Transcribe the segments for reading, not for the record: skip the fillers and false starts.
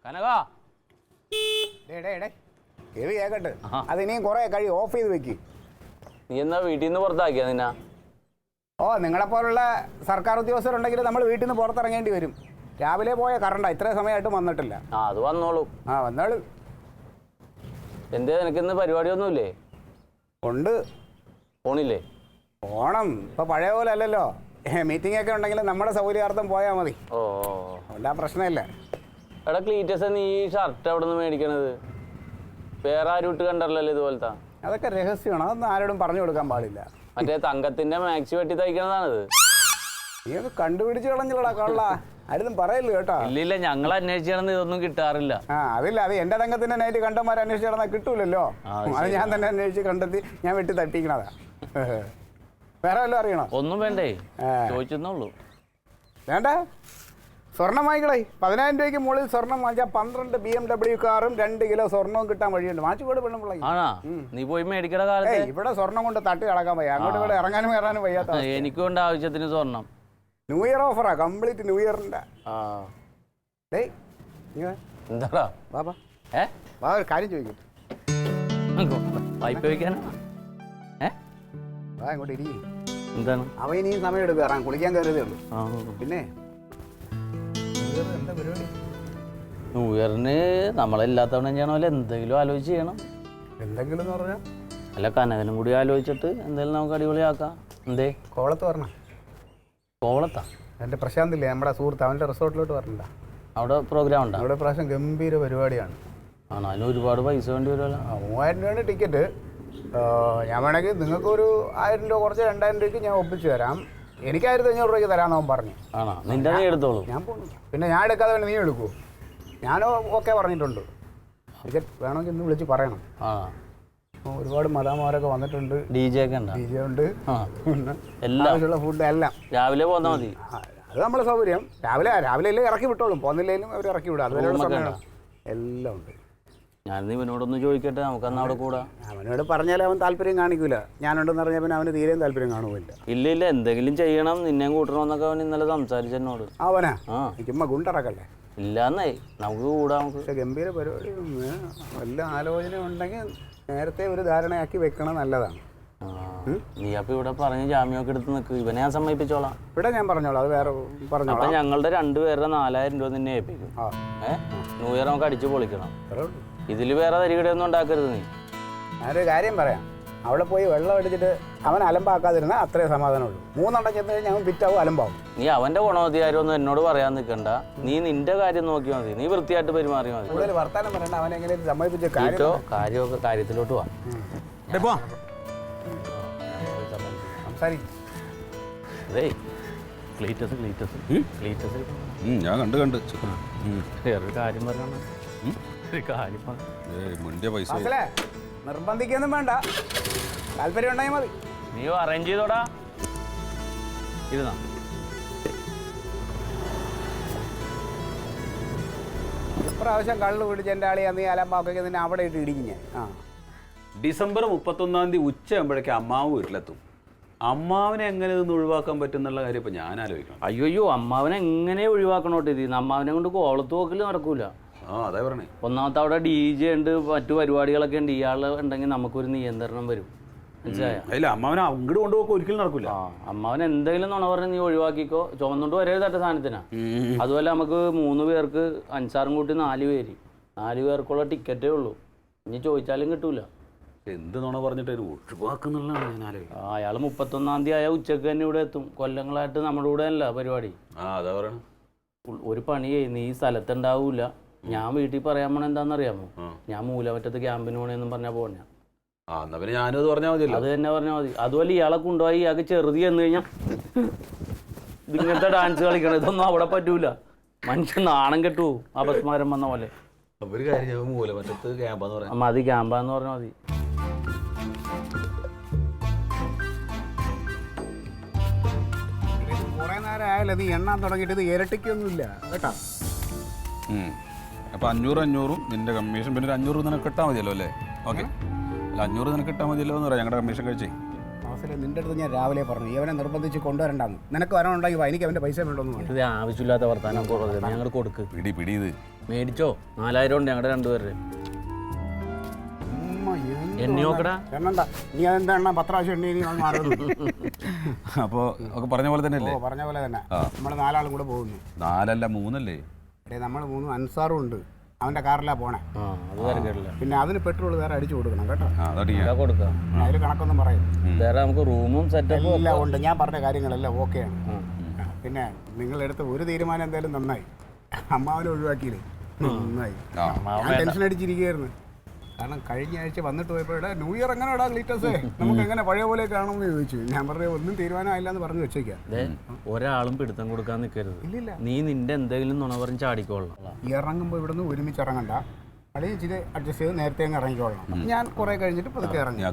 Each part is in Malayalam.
കനക കേക്കട്ടെ അതിനെയും കുറെ കഴി ഓഫ് ചെയ്ത് വെക്ക്. നീ എന്നാ വീട്ടിൽ നിന്ന് പുറത്താക്കിയാ നിന്നാ? ഓ, നിങ്ങളെപ്പോലുള്ള സർക്കാർ ഉദ്യോഗസ്ഥരുണ്ടെങ്കിൽ നമ്മൾ വീട്ടിൽ നിന്ന് പുറത്തിറങ്ങേണ്ടി വരും. രാവിലെ പോയ കറണ്ടാ, ഇത്രയും സമയമായിട്ടും വന്നിട്ടില്ല. അത് വന്നോളൂ. വന്നോളൂ. എന്തേ നിനക്കിന്ന് പരിപാടിയൊന്നുമില്ലേ? ഉണ്ട്. പോണില്ലേ? പോണം. ഇപ്പൊ പഴയ പോലെ അല്ലല്ലോ. മീറ്റിംഗ് ഒക്കെ ഉണ്ടെങ്കിൽ നമ്മുടെ സൗകര്യാർത്ഥം പോയാൽ മതി. ഓ, എല്ലാ പ്രശ്നമില്ല. എടാ ക്ലീറ്റസ്, നീ ഈ ഷർട്ട് എവിടെ നിന്ന് മേടിക്കണത്? വേറെ ആരും ഇട്ട് കണ്ടല്ലോ ഇതുപോലത്തെ? അതൊക്കെ രഹസ്യമാണ്, അതൊന്നും ആരോടും പറഞ്ഞു കൊടുക്കാൻ പാടില്ല. മറ്റേ തങ്കത്തിന്റെ മാക്സി വെട്ടി തയ്ക്കണതാണിത്. നീ ഒക്കെ കണ്ടുപിടിച്ച് കളഞ്ഞില്ലടാ കള്ള. ആരും പറയല്ലോ കേട്ടോ. ഇല്ല, ഞങ്ങൾ അന്വേഷിച്ചാണെന്ന് ഇതൊന്നും കിട്ടാറില്ല. അതില്ല, അത് എന്റെ തങ്കത്തിന്റെ നൈറ്റ് കണ്ടമാർ അന്വേഷിച്ച് നടന്നാൽ കിട്ടൂലല്ലോ. അത് ഞാൻ തന്നെ അന്വേഷിച്ച് കണ്ടെത്തി ഞാൻ വെട്ടി തട്ടിക്കണതാ. വേറെ വല്ലതും അറിയണോ? ഒന്നും വേണ്ടേ, ചോദിച്ചെന്നുള്ളൂ. വേണ്ട, സ്വർണം വാങ്ങിക്കളേ. 10,000 രൂപയ്ക്ക് മുകളിൽ സ്വർണം വാങ്ങിച്ചാൽ 12 BMW കാറും 2 കിലോ സ്വർണവും കിട്ടാൻ വഴിയുണ്ട്. വാങ്ങിച്ചുകൂടെ പെണ്ണുമ്പിള്ള? ആണാ, നീ പോയി മേടിക്കണ കാലത്ത് ഇവിടെ സ്വർണം കൊണ്ട് തട്ടി കളക്കാൻ വയ്യ. അങ്ങോട്ട് ഇവിടെ ഇറങ്ങാനും കയറാനും വയ്യാത്ത. എനിക്കും ഉണ്ട് ആവശ്യത്തിന് സ്വർണം. ന്യൂ ഇയർ ഓഫറാ, കംപ്ലീറ്റ് ന്യൂ ഇയറിന്റെ. എന്താടാ ബാബാ, ഒരു കാര്യം ചോദിക്കട്ടെ. വായ്പ വയ്ക്കാനാ? ഇങ്ങോട്ട് ഇരിക്കും. എന്താണ്? അവ ഇനിയും സമയം എടുക്കുക, ഇറങ്ങാൻ കുളിക്കാൻ കയറിയതേ ഉള്ളൂ. പിന്നെ എന്താ പരിപാടി? ന്യൂ ഇയറിന് നമ്മളെല്ലാത്തവണ ചെയ്യണമല്ലോ, എന്തെങ്കിലും ആലോചിച്ച് ചെയ്യണം. എന്തെങ്കിലും എന്ന് പറഞ്ഞാൽ അല്ല, കനകനും കൂടി ആലോചിച്ചിട്ട് എന്തെങ്കിലും നമുക്ക് അടിപൊളിയാക്കാം. എന്തേ? കോവളത്ത് പറഞ്ഞ? കോവളത്താ? എൻ്റെ പ്രശാന്തില്ലേ, നമ്മുടെ സുഹൃത്ത്, അവൻ്റെ റിസോർട്ടിലോട്ട് പറഞ്ഞില്ല? അവിടെ പ്രോഗ്രാം ഉണ്ടോ? അവിടെ പ്രാവശ്യം ഗംഭീര പരിപാടിയാണ്. ആണോ? അതിന് ഒരുപാട് പൈസ വേണ്ടി വരുമല്ലോ. 3000 രൂപയാണ് ടിക്കറ്റ്. ഞാൻ വേണമെങ്കിൽ നിങ്ങൾക്കൊരു 1000 രൂപ കുറച്ച് 2000 രൂപയ്ക്ക് ഞാൻ ഒപ്പിച്ച് തരാം. എനിക്ക് 1500 രൂപയ്ക്ക് തരാമെന്ന് അവൻ പറഞ്ഞു. ആണോ? നിന്റെ നീ എടുത്തോളൂ. ഞാൻ പോകുന്നു. പിന്നെ ഞാൻ എടുക്കാതെ വേണ്ടി നീ എടുക്കൂ? ഞാനോ ഓക്കെ പറഞ്ഞിട്ടുണ്ട്. ടിക്കറ്റ് വേണമെങ്കിൽ ഇന്ന് വിളിച്ച് പറയണം. ഒരുപാട് മദാമാരൊക്കെ വന്നിട്ടുണ്ട്. DJ ഒക്കെ ഉണ്ട്. DJ ഉണ്ട്. എല്ലാം ഫുഡ് എല്ലാം രാവിലെ പോന്നാൽ മതി. അത് നമ്മളെ സൗകര്യം. രാവിലെ ഇറക്കി വിട്ടോളും. പോന്നില്ലേലും അവർ ഇറക്കി വിടും. അതുവരെ എല്ലാം ഉണ്ട്. ഞാൻ ഇവനോടൊന്ന് ചോദിക്കട്ടെ, നമുക്കന്ന് അവിടെ കൂടാ. അവനോട് പറഞ്ഞാൽ അവൻ താല്പര്യം കാണിക്കൂല. ഞാനുണ്ടെന്ന് പറഞ്ഞാൽ പിന്നെ അവന് തീരെയും താല്പര്യം കാണുമില്ല. ഇല്ല, എന്തെങ്കിലും ചെയ്യണം, നിന്നെയും കൂട്ടണമെന്നൊക്കെ അവൻ ഇന്നലെ സംസാരിച്ചു എന്നോട്. അവനാ? ചുമ്മാ ഗുണ്ടറക്കല്ലേ? ഇല്ലാന്നേ, നമുക്ക് കൂടാ. നമുക്ക് പക്ഷെ ഗംഭീര പരിപാടി. വല്ല ആലോചന ഉണ്ടെങ്കിൽ നേരത്തെ ഒരു ധാരണയാക്കി വെക്കണം, നല്ലതാണ്. നീ അപ്പൊ ഇവിടെ പറഞ്ഞ് ജാമ്യമൊക്കെ എടുത്ത് നിൽക്ക്. ഇവനെ ഞാൻ സമ്മതിപ്പിച്ചോളാം. ഇവിടെ ഞാൻ പറഞ്ഞോളാം, അത് വേറെ പറഞ്ഞോളാം. അപ്പൊ ഞങ്ങളുടെ 2 പേരുടെ 4000 രൂപ നിന്നെ ഏൽപ്പിക്കും. ന്യൂ ഇയർ നമുക്ക് അടിച്ചു പൊളിക്കണം. ഇതിൽ വേറെ തരികടയൊന്നും ഉണ്ടാക്കരുത് നീ. ഞാനൊരു കാര്യം പറയാം. അവിടെ പോയി വെള്ളം അടിച്ചിട്ട് അവൻ അലമ്പാക്കാതിരുന്നാൽ അത്രേ സമാധാനമുള്ളൂ. 3 എണ്ണം ചെന്ന് കഴിഞ്ഞാൽ അവൻ പിറ്റാവും, അലമ്പാവും. നീ അവന്റെ ഗുണവധികാരമൊന്നും എന്നോട് പറയാൻ നിൽക്കണ്ട. നീ നിന്റെ കാര്യം നോക്കിയാൽ മതി. നീ വൃത്തിയായിട്ട് പെരുമാറിയാൽ മതി. കൂടുതൽ വർത്താനം പറയണ്ട. അവനെ എങ്ങനെ സമ്മതിപ്പിച്ച കാര്യത്തിലോട്ട് പോവാം. ഞാൻ കണ്ട് വേറൊരു കാര്യം പറയണം. നിർബന്ധിക്കൊന്നും വേണ്ട, താല്പര്യം ഉണ്ടായാൽ മതി. നീ അറേഞ്ച് ചെയ്തോടാ. ഇരുന്നാ ഇപ്രാവശ്യം കള്ളു പിടിച്ച് എൻ്റെ ആളിയാ നീ അലമ്പാക്കി നിന്നെ അവിടെ ഇട്ട് ഇടിക്കും ഞാൻ. ഡിസംബർ 31-ാം തീയതി ഉച്ചയാകുമ്പോഴേക്കും അമ്മാവ് വീട്ടിലെത്തും. അമ്മാവിനെ എങ്ങനെ ഇതൊന്ന് ഒഴിവാക്കാൻ പറ്റും എന്നുള്ള കാര്യം ഇപ്പം ഞാൻ ആലോചിക്കണം. അയ്യോ, അമ്മാവനെ എങ്ങനെ ഒഴിവാക്കണോട്ട്? ഇത് അമ്മാവനെ കൊണ്ട് കോവളത്ത് പോക്കല് നടക്കൂല. അതെ പറഞ്ഞേ. ഒന്നാമത്തെ അവിടെ DJ ഉണ്ട്, മറ്റു പരിപാടികളൊക്കെ ഉണ്ട്. ഇയാൾ ഉണ്ടെങ്കിൽ നമുക്കൊരു നിയന്ത്രണം വരും. മനസ്സിലായോ? അല്ല, അമ്മാവനെ അങ്ങോട്ട് കൊണ്ടുപോക്ക് ഒരിക്കലും നടക്കില്ല. അമ്മാവൻ എന്തെങ്കിലും നുണ പറഞ്ഞ് നീ ഒഴിവാക്കിക്കോ. ചുമന്നുകൊണ്ട് വരരുത് തട്ട സാധനത്തിനാ. അതുപോലെ നമുക്ക് 3 പേർക്ക് 5-6 കൂട്ടി 4 പേര്. 4 പേർക്കുള്ള ടിക്കറ്റേ ഉള്ളൂ. ഇനി ചോദിച്ചാലും കിട്ടൂല. എന്ത് നുണ പറഞ്ഞിട്ട് ഒഴിവാക്കുന്നുള്ളതാണ് ഞാൻ ആലോചിക്കുന്നത്. അയാൾ 31-ാം തീയതി ആയ ഉച്ചക്ക് തന്നെ ഇവിടെ എത്തും. കൊല്ലങ്ങളായിട്ട് നമ്മുടെ കൂടെ അല്ല പരിപാടി. അതാ പറയണം. ഒരു പണി ചെയ്യും, നീ സ്ഥലത്തുണ്ടാവൂല. ഞാൻ വീട്ടിൽ പറയാൻ പോണ എന്താണെന്നറിയാമോ? ഞാൻ മൂലമറ്റത്ത് ക്യാമ്പിന് പോണേന്നും പറഞ്ഞാൽ പോണ. ഞാനത് പറഞ്ഞാൽ മതി. അത് തന്നെ പറഞ്ഞാൽ മതി. അതുപോലെ ഇയാളെ കൊണ്ടുപോയി ഇയാൾക്ക് ചെറുതി എന്ന് കഴിഞ്ഞാൽ ഇങ്ങനത്തെ ഡാൻസ് കളിക്കണം. ഇതൊന്നും അവിടെ പറ്റൂല. മനുഷ്യൻ നാണം കെട്ടു അപസ്മാരം വന്ന പോലെ. മതി, ക്യാമ്പാന്ന് പറഞ്ഞാൽ മതി. കുറെ നേരം ആയാലും നീ എണ്ണാൻ തുടങ്ങിയിട്ട് ഇത് ഇരട്ടിക്കൊന്നുമില്ല കേട്ടോ. അപ്പം 500 നിന്റെ കമ്മീഷൻ, പിന്നെ 500 നിനക്ക് കിട്ടാൽ മതിയല്ലോ അല്ലേ? ഓക്കെ, അല്ല 500 നിനക്ക് കിട്ടാൽ മതിയല്ലോ എന്ന് പറയാം. ഞങ്ങളുടെ കമ്മീഷൻ കഴിച്ചേ. ഫൈസലെ നിന്റെ അടുത്ത് ഞാൻ രാവിലെ പറഞ്ഞു ഇവനെ നിർബന്ധിച്ച് കൊണ്ടുവരണ്ടാന്ന്. നിനക്ക് വരാനുണ്ടെങ്കിൽ എനിക്ക് അവൻ്റെ പൈസ വേണ്ടോന്ന് പറഞ്ഞു. ഇത് ആവശ്യമില്ലാത്ത വർത്താനം കുറവ് ഞങ്ങൾ കൊടുക്ക്. പിടി ഇത് മേടിച്ചോ 4000 ഉണ്ട് ഞങ്ങളുടെ 2 പേരുടെ. എണ്ണി നോക്കടാ. എണ്ണണ്ട, നീ അതെന്താ എണ്ണ 10 പ്രാവശ്യം എണ്ണി മാറുന്നു. അപ്പോൾ ഒക്കെ പറഞ്ഞ പോലെ തന്നെ അല്ലേ? പറഞ്ഞ പോലെ തന്നെ നമ്മൾ 4 ആളും കൂടെ പോകുന്നു. 4 അല്ല 3 അല്ലേ? നമ്മൾ 3 അൻസാറും ഉണ്ട്, അവൻ്റെ കാറിലാണ് പോണേ. പിന്നെ അതിന് പെട്രോൾ വേറെ അടിച്ചു കൊടുക്കണം കേട്ടോ. കൊടുക്കാം. അതിൽ കണക്കൊന്നും പറയും. വേറെ നമുക്ക് റൂമും സെറ്റപ്പും എല്ലാം ഉണ്ട്. ഞാൻ പറഞ്ഞ കാര്യങ്ങളെല്ലാം ഓക്കെയാണ്. പിന്നെ നിങ്ങളെടുത്ത് ഒരു തീരുമാനം എന്തായാലും നന്നായി. അമ്മാവനെ ഒഴിവാക്കിയില്ലേ, നന്നായി. ഞാൻ ടെൻഷൻ അടിച്ചിരിക്കുകയായിരുന്നു. കാരണം കഴിഞ്ഞ ആഴ്ച വന്നിട്ട് പോയപ്പോഴേ ന്യൂ ഇയർ എങ്ങനെ ഇടാ ക്ലീറ്റസേ, നമുക്ക് എങ്ങനെ പഴയ പോലെ കാണുമെന്ന് ചോദിച്ചു. ഞാൻ പറഞ്ഞു ഒന്നും തീരുമാനമായില്ല എന്ന് പറഞ്ഞു വെച്ചേക്കാം. ഒരാളും പിടുത്തം കൊടുക്കാൻ നിൽക്കരുത്. ഇല്ലില്ല, നീ നിന്റെ എന്തെങ്കിലും നുണ പറഞ്ഞ് ചാടിക്കോളാം. ഇറങ്ങുമ്പോൾ ഇവിടുന്ന് ഒരുമിച്ച് ഇറങ്ങണ്ട, അവിടെ ഇച്ചിരി അഡ്ജസ്റ്റ് ചെയ്ത് നേരത്തെ അങ്ങ് ഇറങ്ങിക്കോളാം. ഞാൻ കുറെ കഴിഞ്ഞിട്ട് പതുക്കെ ഇറങ്ങി.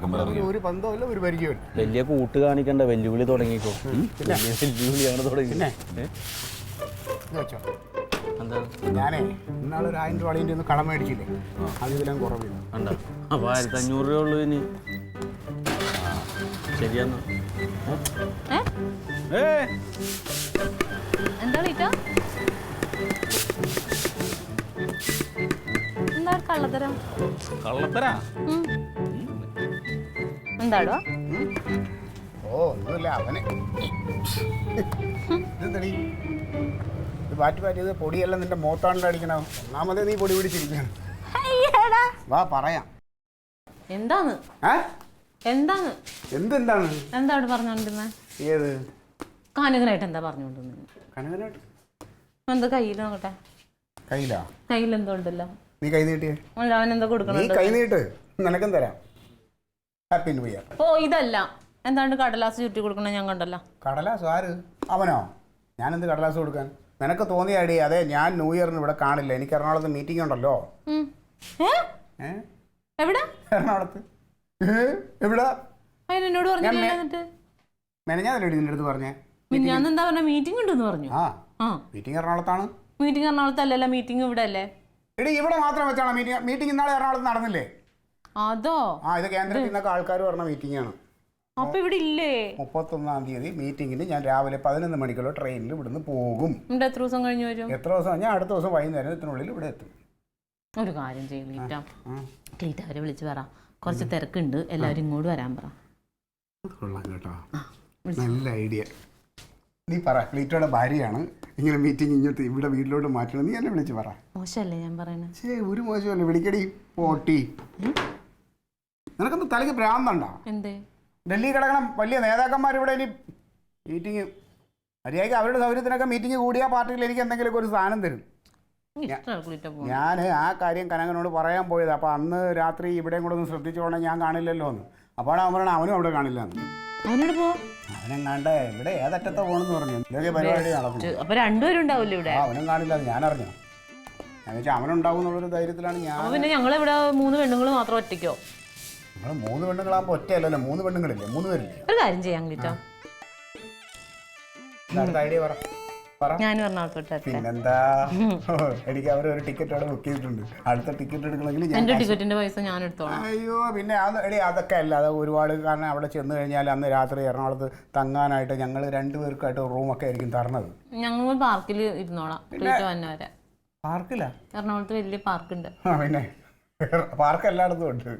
ഒരു ബന്ധമില്ല, ഒരു പരിചയമില്ല. വലിയ കൂട്ട് കാണിക്കണ്ട, വെല്ലുവിളി തുടങ്ങിക്കോ. വെല്ലുവിളിയാണ് തുടങ്ങി. വെച്ചോ, ഞാനേ ഇന്നാളെ 1000 രൂപ അളിൻ്റെ ഒന്ന് കടം മേടിച്ചില്ലേ, അത് ഇതിലും കുറവില്ല. അപ്പോൾ 1500 രൂപ ഉള്ളൂ ഇനി. ശരിയെന്നാ എന്താ കള്ളത്തരം? എന്താടോ? ഓ ഒന്നുമില്ല, അവന് ഇതെന്തടി ഇത് പാറ്റി ഇത് പൊടിയെല്ലാം നിന്റെ മോത്താണിൽ അടിക്കണോ? ഒന്നാമതേ നീ പൊടി പിടിച്ചിരിക്കണം. വാ പറയാം. എന്താണ് എന്താണ് എന്താണ് എന്താണ് പറഞ്ഞോണ്ടിരുന്നെ? ഏത് കനകനായിട്ട് എന്താ പറഞ്ഞോണ്ടിരുന്നെ? കനകനായിട്ട് എന്താ കയ്യിൽ നോക്കട്ടെ. കയ്യിലാ? കയ്യിൽ എന്തോ ഉണ്ടല്ലോ. നീ കൈ നീട്ടിയേ. അവൻ എന്താ കൊടുക്കണം? നീ കൈ നീട്ട്, നിനക്കും തരാം. Happy new year. ഓ ഇതല്ല, എന്താണ്ട് കടലാസ് ചുറ്റി കൊടുക്കണ ഞാൻ കണ്ടല്ലോ. കടലാസ്? ആര്? അവനോ? ഞാനെന്ത് കടലാസ് കൊടുക്കാൻ? നിനക്ക് തോന്നിയാടി. അതെ, ഞാൻ ന്യൂ ഇയറിന് ഇവിടെ കാണില്ല, എനിക്ക് എറണാകുളത്ത് മീറ്റിംഗ് ഉണ്ടല്ലോ. എവിടെ? എറണാകുളത്ത്. എവിടെ? എന്നോട് പറഞ്ഞിട്ട് മെനഞ്ഞാന്നല്ലേ നിന്റെ അടുത്ത് പറഞ്ഞേ? ഞാൻ എന്താ പറഞ്ഞ മീറ്റിംഗ് ഉണ്ടെന്ന് പറഞ്ഞു. ആ മീറ്റിംഗ് എറണാകുളത്താണ്. മീറ്റിംഗ് എറണാകുളത്തല്ലല്ലോ, മീറ്റിംഗ് ഇവിടെ അല്ലേ? എടി ഇവിടെ മാത്രം വെച്ചാണോ മീറ്റിംഗ്? മീറ്റിംഗ് ഇന്നാളെ എറണാകുളത്ത് നടന്നില്ലേ? അതോ? ഇത് കേന്ദ്രത്തിൽ നിന്നൊക്കെ ആൾക്കാർ പറഞ്ഞ മീറ്റിംഗ് ആണ്. അപ്പൊ ഇവിടെ ഇല്ലേ? 31-ാം തീയതി മീറ്റിംഗിന് ഞാൻ രാവിലെ 11 മണിക്കുള്ള ട്രെയിനിൽ ഇവിടുന്ന് പോകും. എത്ര ദിവസം കഴിഞ്ഞ് വരും? എത്ര ദിവസം? ഞാൻ അടുത്ത ദിവസം വൈകുന്നേരത്തിനുള്ളിൽ ഇവിടെ എത്തും. ഒരു കാര്യം ചെയ്യും ക്ലീറ്റ, അവരെ വിളിച്ച് പറ, കുറച്ച് തിരക്കുണ്ട്, എല്ലാവരും ഇങ്ങോട്ട് വരാൻ പറ. കൊള്ളാം കേട്ടോ, നല്ല ഐഡിയ. നീ പറ, ക്ലീറ്റോയുടെ ഭാര്യയാണ്, ഇങ്ങനെ മീറ്റിംഗ് ഇങ്ങോട്ട് ഇവിടെ വീട്ടിലോട്ട് മാറ്റണം, നീ എന്നെ വിളിച്ച് പറ. മോശമല്ലേ ഞാൻ പറയുന്നത്? ഒരു മോശമല്ലേ, വിളിക്കടി പോട്ടി. നിനക്കൊന്ന് തലയ്ക്ക് ഭ്രാന്തണ്ടോ? എന്തേ? ഡൽഹി കിടക്കണം വലിയ നേതാക്കന്മാർ ഇവിടെ ഇനി മീറ്റിംഗ് മര്യാദയ്ക്ക് അവരുടെ സൗകര്യത്തിനൊക്കെ മീറ്റിംഗ് കൂടിയ പാർട്ടിയിൽ എനിക്ക് എന്തെങ്കിലുമൊക്കെ ഒരു സാധനം തരും. ഞാൻ ആ കാര്യം കനകനോട് പറയാൻ പോയത്. അപ്പോൾ അന്ന് രാത്രി ഇവിടെയും കൂടെ ഒന്ന് ശ്രദ്ധിച്ചോളാം, ഞാൻ കാണില്ലല്ലോ എന്ന്. അപ്പോൾ അവൻ പറയണം അവനും അവിടെ കാണില്ല എന്ന്. അവനെങ്ങാണ്ട് ഇവിടെ ഏതറ്റത്തെ പോകണമെന്ന് പറഞ്ഞു. എന്തൊക്കെ പരിപാടി നടക്കും. അവനും കാണില്ല, ഞാൻ അറിഞ്ഞു. ഞാൻ വെച്ചാൽ അവനുണ്ടാവും എന്നുള്ളൊരു ധൈര്യത്തിലാണ് ഞാൻ. പിന്നെ ഞങ്ങളിവിടെ 3 പെണ്ണുങ്ങൾ മാത്രം ഒറ്റയ്ക്കോ? നമ്മൾ 3 പെണ്ണുങ്ങളാകുമ്പോൾ ഒറ്റയല്ലല്ലോ, 3 പെണ്ണുങ്ങളില്ലേ, 3 പേരില്ലേ? ഒരു കാര്യം ചെയ്യാൻ കിട്ടോ, ഐഡിയ പറ. ഞാൻ എറണാകുളത്തോട്ട്. പിന്നെന്താ, എനിക്ക് അവർ ഒരു ടിക്കറ്റ് അവിടെ ബുക്ക് ചെയ്തിട്ടുണ്ട്. അടുത്ത ടിക്കറ്റ് എടുക്കണമെങ്കിൽ എന്റെ ടിക്കറ്റിന്റെ പൈസ ഞാൻ എടുത്തോളാം. അയ്യോ പിന്നെ അതൊക്കെ അല്ല, അത് ഒരുപാട്. കാരണം അവിടെ ചെന്ന് കഴിഞ്ഞാൽ അന്ന് രാത്രി എറണാകുളത്ത് തങ്ങാനായിട്ട് ഞങ്ങൾ 2 പേർക്കായിട്ട് റൂമൊക്കെ ആയിരിക്കും തരണത്. ഞങ്ങൾ പാർക്കിൽ ഇരുന്നോളാം. പാർക്കിലാ? എറണാകുളത്ത് വലിയ പാർക്കുണ്ട്. പിന്നെ പാർക്ക് എല്ലായിടത്തും ഉണ്ട്.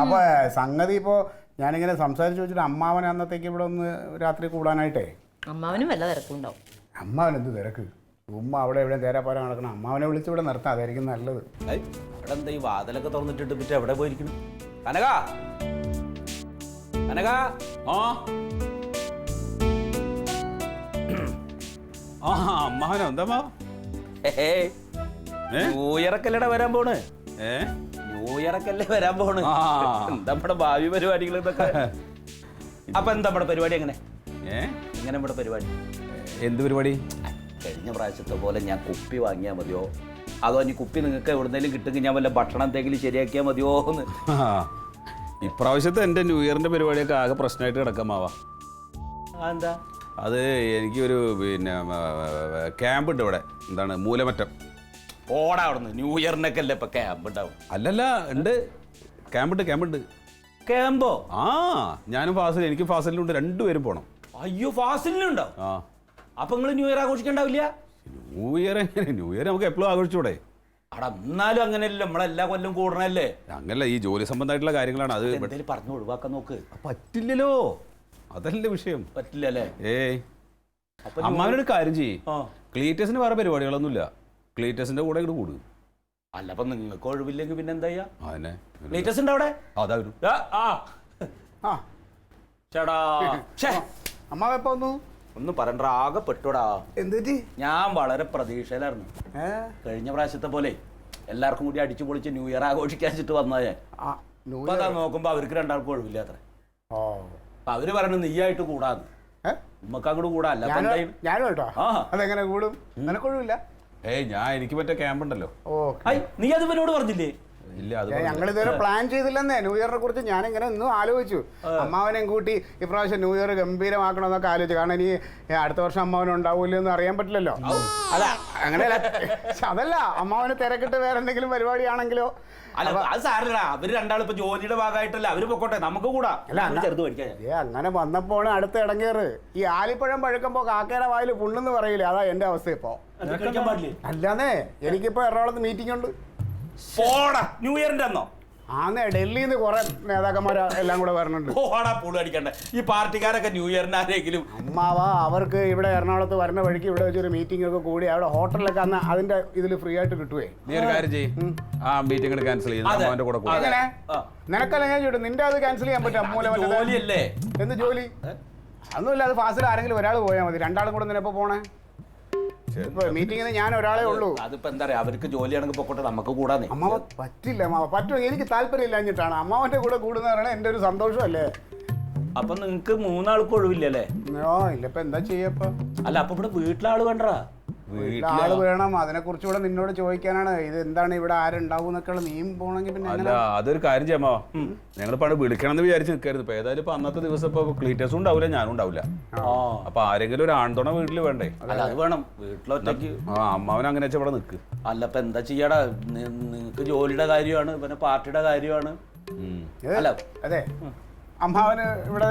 അപ്പൊ സംഗതി ഇപ്പോ ഞാനിങ്ങനെ സംസാരിച്ചു വെച്ചിട്ട് അമ്മാവൻ അന്നത്തേക്ക് ഇവിടെ ഒന്ന് രാത്രി കൂടാനായിട്ടേ. അമ്മാവനും വല്ല തിരക്കുണ്ടാവും. അമ്മാവൻ എന്ത് തിരക്ക്? ഉമ്മ അവിടെ എവിടെ തേരാപ്പാര നടക്കണം. അമ്മാവനെ വിളിച്ച് ഇവിടെ നിർത്താം, അതായിരിക്കും നല്ലത്. ഇവിടെ എന്താ ഈ വാതിലൊക്കെ തുറന്നിട്ടിട്ട് പിന്നെ എവിടെ പോയിരിക്കണം? കനക, കനക, അമ്മാവനോ? എന്താ ന്യൂ ഇയറൊക്കെല്ലടാ വരാൻ പോണ്. ന്യൂ ഇയറൊക്കെല്ലേ വരാൻ പോണ്. എന്താ നമ്മുടെ ഭാവി പരിപാടികൾ ഇതൊക്കെ. അപ്പൊ എന്താ നമ്മുടെ പരിപാടി? എങ്ങനെ എങ്ങനെ നമ്മുടെ പരിപാടി? എന്ത് പരിപാടി? കഴിഞ്ഞ പ്രാവശ്യത്തെ പോലെ ഞാൻ കുപ്പി വാങ്ങിയാൽ മതിയോ, അതോ ഇനി കുപ്പി നിങ്ങൾക്ക് എവിടുന്നേലും കിട്ടുമെങ്കിൽ ഞാൻ വല്ല ഭക്ഷണം എന്തെങ്കിലും ശരിയാക്കിയാൽ മതിയോ എന്ന്. ഇപ്രാവശ്യത്തെ എൻ്റെ ന്യൂ ഇയറിൻ്റെ പരിപാടിയൊക്കെ ആകെ പ്രശ്നമായിട്ട് കിടക്കാമാവാ. എന്താ? അത് എനിക്കൊരു പിന്നെ ക്യാമ്പ് ഉണ്ട് ഇവിടെ. എന്താണ്, മൂലമറ്റം. ഓടാ അവിടുന്ന്. ന്യൂ ഇയറിനൊക്കെ അല്ലേ ഇപ്പം ക്യാമ്പ് ഉണ്ടാവും? അല്ലല്ല, ഉണ്ട്, ക്യാമ്പുണ്ട്. ക്യാമ്പോ? ആ ഞാനും ഫാസിൽ, എനിക്ക് ഫാസിലുണ്ട്, രണ്ടുപേരും പോണം. അയ്യോ, ഫാസിലിനുണ്ടോ? ആ. അപ്പൊ നിങ്ങൾ ന്യൂ ഇയർ ആഘോഷിക്കണ്ടാവില്ല? ന്യൂ ഇയർ എങ്ങനെ? ന്യൂ ഇയർ നമുക്ക് എപ്പോഴും ആഘോഷിച്ചൂടെ? അവിടെ എന്നാലും അങ്ങനെയല്ല, നമ്മളെല്ലാ കൊല്ലം കൂടണല്ലേ. അങ്ങനല്ല, ഈ ജോലി സംബന്ധമായിട്ടുള്ള കാര്യങ്ങളാണ്. അത് എന്തേലും പറഞ്ഞു ഒഴിവാക്കാൻ നോക്ക്. പറ്റില്ലല്ലോ, അതല്ലേ വിഷയം. പറ്റില്ല അല്ലേ? ഏയ് അപ്പൊ അമ്മാവനൊരു കാര്യം ചെയ്യ്, ആ. ക്ലീറ്റസിന് വേറെ പരിപാടികളൊന്നുമില്ല, ക്ലീറ്റസിന്റെ കൂടെ ഇങ്ങോട്ട് കൂടും. അല്ല, അപ്പൊ നിങ്ങൾക്ക് ഒഴിവില്ലെങ്കിൽ പിന്നെ എന്താ ചെയ്യാ? അതന്നെ ലേറ്റസ്റ്റ് ഉണ്ട് അവിടെ. അതാ വരും. ആ ചേടാ, അമ്മാവ് എപ്പോ വന്നു? ഒന്നും പറയണ്ട, ആകെ പെട്ടോടാ. എന്തുപറ്റി? ഞാൻ വളരെ പ്രതീക്ഷയിലായിരുന്നു. കഴിഞ്ഞ പ്രാവശ്യത്തെ പോലെ എല്ലാവർക്കും കൂടി അടിച്ചു പൊളിച്ച് ന്യൂ ഇയർ ആഘോഷിക്കാച്ചിട്ട് വന്നാ ഞാൻ. അപ്പൊ അതാ നോക്കുമ്പോ അവർക്ക് രണ്ടാൾക്കും ഒഴിവില്ല അത്ര. അപ്പൊ അവര് പറയണ നീയായിട്ട് കൂടാന്ന്. നമുക്ക് അങ്ങോട്ട് കൂടാ. അല്ല ഞാനും കേട്ടോ. ആ. അതെങ്ങനെ കൂടും? നിനക്കൊഴിവില്ല? ഏയ് എനിക്ക് മറ്റേ ക്യാമ്പ് ഉണ്ടല്ലോ. നീ അത് ഇവനോട് പറഞ്ഞില്ലേ? ഇല്ല, അത് ഞങ്ങൾ ഇതുവരെ പ്ലാൻ ചെയ്തില്ലെന്നേ ന്യൂ ഇയറിനെ കുറിച്ച്. ഞാനിങ്ങനെ ഇന്നും ആലോചിച്ചു, അമ്മാവനെയും കൂട്ടി ഇപ്രാവശ്യം ന്യൂ ഇയർ ഗംഭീരമാക്കണമെന്നൊക്കെ ആലോചിച്ചു. കാരണം ഇനി അടുത്ത വർഷം അമ്മാവൻ ഉണ്ടാവൂല്ലോ എന്ന് അറിയാൻ പറ്റില്ലല്ലോ. അല്ല അങ്ങനെയല്ല, അതല്ല, അമ്മാവന് തിരക്കിട്ട് വേറെ എന്തെങ്കിലും പരിപാടിയാണെങ്കിലോ. അല്ല, അത് സാരല്ലടാ, അവര് രണ്ടാളും ഇപ്പൊ ജോലിയുടെ ഭാഗമായിട്ടല്ല, അവര് പൊക്കോട്ടെ, നമുക്ക് കൂടാ. ചെറുത് പഠിക്കാൻ അങ്ങനെ വന്നപ്പോണ് അടുത്ത ഇടങ്ങേറ്. ഈ ആലിപ്പഴം പഴുക്കുമ്പോ കാക്കയുടെ വായിൽ പുണ്ണെന്ന് പറയില്ലേ, അതാ എന്റെ അവസ്ഥ ഇപ്പോ. അല്ലാന്നേ, എനിക്കിപ്പോ എറണാകുളത്ത് മീറ്റിംഗ് ഉണ്ട്. പോടാ, ന്യൂ ഇയറിന്റെ അന്നോ? ആന്നേ, ഡൽഹിയിൽ നിന്ന് കുറെ നേതാക്കന്മാർ എല്ലാം കൂടെ വരണുണ്ട്. പോടാ, പുളി അടിക്കണ്ട. ഈ പാർട്ടിക്കാരൊക്കെ ന്യൂ ഇയറിന് ആരെങ്കിലും അമ്മാവാ, അവർക്ക് ഇവിടെ എറണാകുളത്ത് വരുന്ന വഴിക്ക് ഇവിടെ വെച്ചൊരു മീറ്റിംഗ് ഒക്കെ കൂടി അവിടെ ഹോട്ടലിലൊക്കെ അന്ന് അതിന്റെ ഇതിൽ ഫ്രീ ആയിട്ട് കിട്ടുവേ. നീ ഒരു കാര്യം ചെയ്യും, ആ മീറ്റിംഗ് ക്യാൻസൽ ചെയ്യുന്ന അമ്മാവന്റെ കൂടെ കൂടും. എങ്ങനെ? നിനക്കല്ല ഞാൻ ചോദിച്ചു, നിന്റെ അത് ക്യാൻസൽ ചെയ്യാൻ പറ്റും? ജോലിയല്ലേ? എന്ത് ജോലി? ഒന്നുമില്ല, അത് ഫാസിൽ ആരെങ്കിലും ഒരാൾ പോയാൽ മതി. രണ്ടാളും കൂടെ നിന്നെപ്പോ പോണേ? മീറ്റിംഗിന് ഞാൻ ഒരാളെ ഉള്ളൂ. അതിപ്പോ എന്താ പറയാ, അവർക്ക് ജോലിയാണെങ്കിൽ പൊക്കോട്ടെ, നമുക്ക് കൂടാന്നേ. അമ്മാവ പറ്റില്ല, അമ്മാവ പറ്റുമോ? എനിക്ക് താല്പര്യം ഇല്ലാഞ്ഞിട്ടാണ്. അമ്മാവന്റെ കൂടെ കൂടുന്നതാണ് എന്റെ ഒരു സന്തോഷമല്ലേ. അപ്പൊ നിങ്ങക്ക് മൂന്നാൾക്കും ഒഴിവില്ലല്ലേ? ഇല്ല, ഇപ്പൊ എന്താ ചെയ്യപ്പോ? അല്ല, അപ്പൊ ഇവിടെ വീട്ടിലാള് കണ്ടാ? ആള് വേണം, അതിനെ കുറിച്ചുകൂടെ നിന്നോട് ചോദിക്കാനാണ്. ഇത് എന്താണ്, ഇവിടെ ആരുണ്ടാവും എന്നൊക്കെ നീയും പോണെങ്കിൽ പിന്നെ അല്ല, അതൊരു കാര്യം ചെയ്യാമോ, ഞങ്ങളിപ്പോ അവിടെ വിളിക്കണം എന്ന് വിചാരിച്ച് നിൽക്കായിരുന്നു. ഇപ്പൊ ഏതായാലും ഇപ്പൊ അന്നത്തെ ദിവസം ഇപ്പൊ ക്ലീറ്റസും ഉണ്ടാവില്ല, ഞാനും ഉണ്ടാവില്ല. അപ്പൊ ആരെങ്കിലും ഒരു ആൺതുണ വീട്ടില് വേണ്ടേ? അല്ല, അത് വേണം. വീട്ടിലൊറ്റയ്ക്ക് അമ്മാവൻ അങ്ങനെ വെച്ചാൽ ഇവിടെ നിൽക്ക്. അല്ല, ഇപ്പൊ എന്താ ചെയ്യാടാ, നിങ്ങക്ക് ജോലിയുടെ കാര്യമാണ്, പിന്നെ പാർട്ടിയുടെ കാര്യമാണ്. അല്ല, അതെ, അമ്മാവന് ഇവിടെ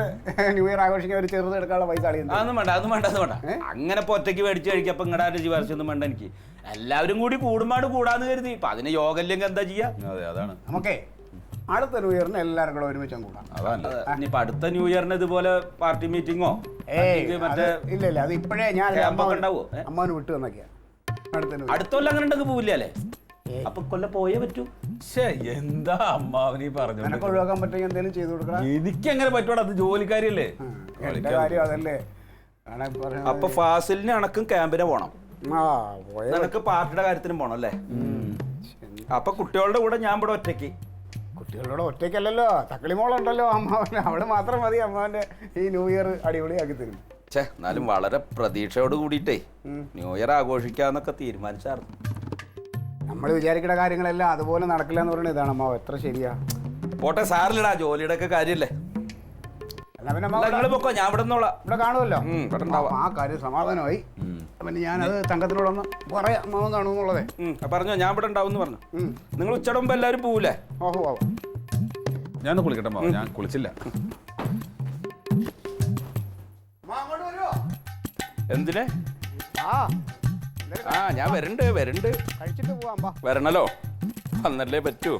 ന്യൂ ഇയർ ആഘോഷിക്കാൻ ഒരു ചെറുത് എടുക്കാനുള്ള പൈസ അളിയുന്നു. അതൊന്നും വേണ്ട, അതൊന്നും വേണ്ട, അതൊന്നും വേണ്ട. അങ്ങനെ ഇപ്പൊ ഒറ്റയ്ക്ക് മേടിച്ച് കഴിക്കപ്പോ ഇങ്ങടെ ജീവാർച്ചൊന്നും വേണ്ട എനിക്ക്. എല്ലാവരും കൂടി കൂടുമ്പാട് കൂടാന്ന് കരുതി. ഇപ്പൊ അതിന് യോഗല്ലെങ്കിൽ എന്താ ചെയ്യാ? അതെ, അതാണ്. നമുക്കേ അടുത്ത ന്യൂ ഇയറിന് എല്ലാവരും കൂടെ ഒരുമിച്ച് കൂടാം. ഇനിയിപ്പൊ അടുത്ത ന്യൂ ഇയറിന് ഇതുപോലെ പാർട്ടി മീറ്റിങ്ങോ മറ്റേ ഇല്ല, അത് ഇപ്പോഴേ ഞാൻ ഉണ്ടാവോ? അമ്മാവന് വിട്ടു വന്നൊക്കെയാ. അടുത്ത കൊല്ലം അങ്ങനെ ഉണ്ടെങ്കിൽ പോവില്ല അല്ലേ? അപ്പൊ കൊല്ലം പോയേ പറ്റൂ. എന്താ അമ്മാവനീ പറഞ്ഞു? എനക്ക് ഒഴിവാക്കാൻ പറ്റുമെങ്കിൽ എന്തെങ്കിലും ചെയ്തു കൊടുക്കണം. എനിക്ക് എങ്ങനെ പറ്റൂടാ, അത് ജോലിക്കാരിയല്ലേ. എന്റെ കാര്യം അതല്ലേ. അപ്പൊ ഫാസിലിന് അണക്കും ക്യാമ്പിന് പോണം, പോയ നിനക്ക് പാർട്ടിയുടെ കാര്യത്തിനും പോണം അല്ലേ? അപ്പൊ കുട്ടികളുടെ കൂടെ ഞാൻ ഇവിടെ ഒറ്റയ്ക്ക്. കുട്ടികളോട് ഒറ്റയ്ക്കല്ലല്ലോ, തക്കളിമോളുണ്ടല്ലോ അമ്മാവന്. അവള് മാത്രം മതി അമ്മാവന്റെ ഈ ന്യൂ ഇയർ അടിപൊളിയാക്കി തരും. എന്നാലും വളരെ പ്രതീക്ഷയോട് കൂടിയിട്ടേ ന്യൂ ഇയർ ആഘോഷിക്കാന്നൊക്കെ തീരുമാനിച്ചായിരുന്നു. നമ്മൾ വിചാരിക്കുന്ന കാര്യങ്ങളെല്ലാം അതുപോലെ നടക്കില്ല എന്ന് പറയുന്നത് ഇതാണ് അമ്മാവ്. എത്ര ശരിയാ. പോട്ടെ, സാറില്ലടാ, ജോലിയുടെ ഒക്കെ കാര്യല്ലേ. എന്നാ പിന്നെ നിങ്ങൾ പൊക്കോ, ഞാൻ ഇവിടെ നിന്നോളാം. ഇവിടെ കാണുമല്ലോ. ഇവിടെ ഉണ്ടാവാം. ആ കാര്യം സമാധാനമായി. പിന്നെ ഞാനത് തങ്കത്തിനോടൊന്ന് പറയാം അമ്മാവൻ കാണുമെന്നുള്ളതേ. പറഞ്ഞോ, ഞാൻ ഇവിടെ ഉണ്ടാവും എന്ന് പറഞ്ഞു. നിങ്ങൾ ഉച്ചയുടെ മുമ്പ് എല്ലാവരും പോവില്ലേ? ഓഹോ, ഞാനൊന്ന് കുളിക്കട്ടെ അമ്മാവൻ, ഞാൻ കുളിച്ചില്ല. എന്തിനെ? ഞാൻ വരണ്ട് കഴിച്ചിട്ട് പോവാം. വരണല്ലോ, വന്നല്ലേ പറ്റൂ.